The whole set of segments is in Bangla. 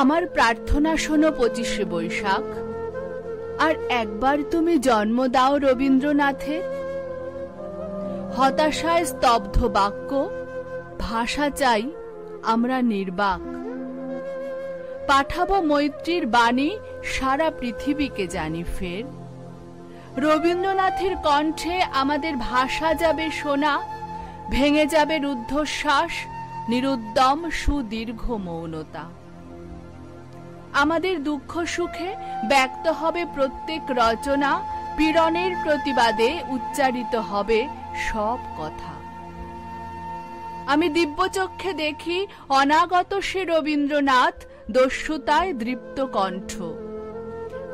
আমার প্রার্থনা শোনো 25শে বৈশাখ, আর একবার তুমি জন্ম দাও রবীন্দ্রনাথের। হতাশায় স্তব্ধ বাক্য, ভাষা চাই আমরা নির্বাক। পাঠাবো মৈত্রীর বাণী সারা পৃথিবীকে জানি ফের। রবীন্দ্রনাথের কণ্ঠে আমাদের ভাষা যাবে শোনা, ভেঙে যাবে রুদ্ধশ্বাস, নিরুদ্যম সুদীর্ঘ মৌনতা। আমাদের দুঃখ সুখে ব্যক্ত হবে প্রত্যেক রচনা, পীড়নের প্রতিবাদে উচ্চারিত হবে সব কথা। আমি দিব্যচক্ষে দেখি অনাগত সে রবীন্দ্রনাথ, দস্যুতায় দৃপ্ত কণ্ঠ।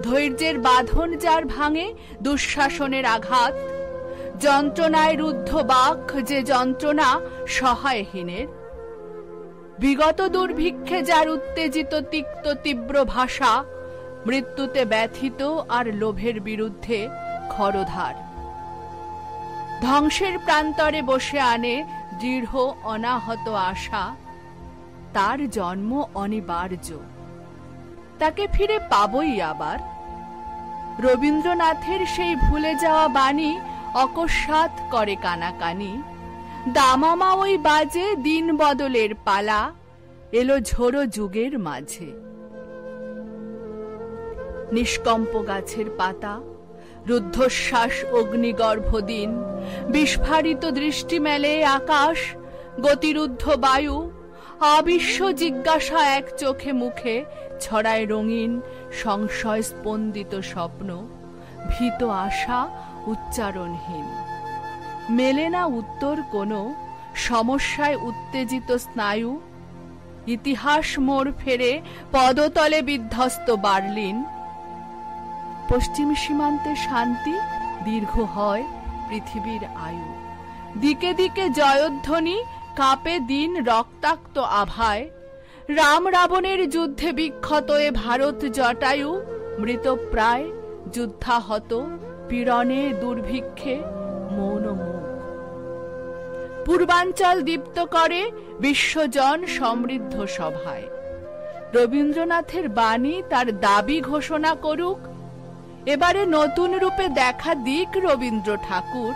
ধৈর্যের বাঁধন যার ভাঙে দুঃশাসনের আঘাত, যন্ত্রণায় রুদ্ধ বাক যে যন্ত্রণা সহায়হীনের। বিগত দুর্ভিক্ষে যার উত্তেজিত তিক্ত তীব্র ভাষা, মৃত্যুতে ব্যথিত আর লোভের বিরুদ্ধে খরধার। ধ্বংসের প্রান্তরে বসে আনে দৃঢ় অনাহত আশা, তার জন্ম অনিবার্য, তাকে ফিরে পাবই আবার। রবীন্দ্রনাথের সেই ভুলে যাওয়া বাণী অকস্মাৎ করে কানাকানি। দামামা ওই বাজে দিন বদলের পালা, এলো ঝোড়ো যুগের মাঝে। নিষ্কম্প গাছের পাতা, রুদ্ধশ্বাস অগ্নিগর্ভ দিন, বিস্ফারিত দৃষ্টি মেলে আকাশ, গতিরুদ্ধ বায়ু, অবিশ্ব জিজ্ঞাসা এক চোখে মুখে ছড়ায় রঙিন সংশয় স্পন্দিত স্বপ্ন, ভীত আশা উচ্চারণহীন। মেলে না উত্তর কোনো সমস্যায় উত্তেজিত স্নায়ু, ইতিহাস মোড় ফেরে পদতলে বিধ্বস্ত বার্লিন। পশ্চিম সীমান্তে শান্তি, দীর্ঘ হয় পৃথিবীর আয়ু। দিকে দিকে জয়ধ্বনি, কাঁপে দিন রক্তাক্ত আভায়। রাম রাবণের যুদ্ধে বিক্ষত এ ভারত জটায়ু, মৃতপ্রায় যুদ্ধাহত পীড়নে দুর্ভিক্ষে মৌন মুখ। পূর্বাঞ্চল দীপ্ত করে বিশ্বজন সমৃদ্ধ সভায়। রবীন্দ্রনাথের বাণী তার দাবি ঘোষণা করুক, এবারে নতুন রূপে দেখা দিক রবীন্দ্র ঠাকুর।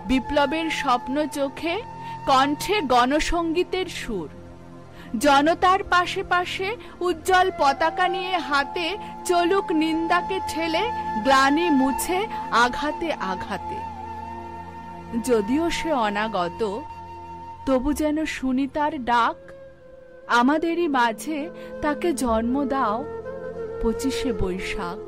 বিপ্লবের স্বপ্ন চোখে, কণ্ঠে গণসঙ্গীতের সুর। জনতার পাশে পাশে উজ্জ্বল পতাকা নিয়ে হাতে চলুক নিন্দাকে ঠেলে, গ্লানি মুছে আঘাতে আঘাতে। যদিও সে অনাগত, তবু যেন শুনি তার ডাক। আমাদেরই মাঝে তাকে জন্ম দাও 25শে বৈশাখ।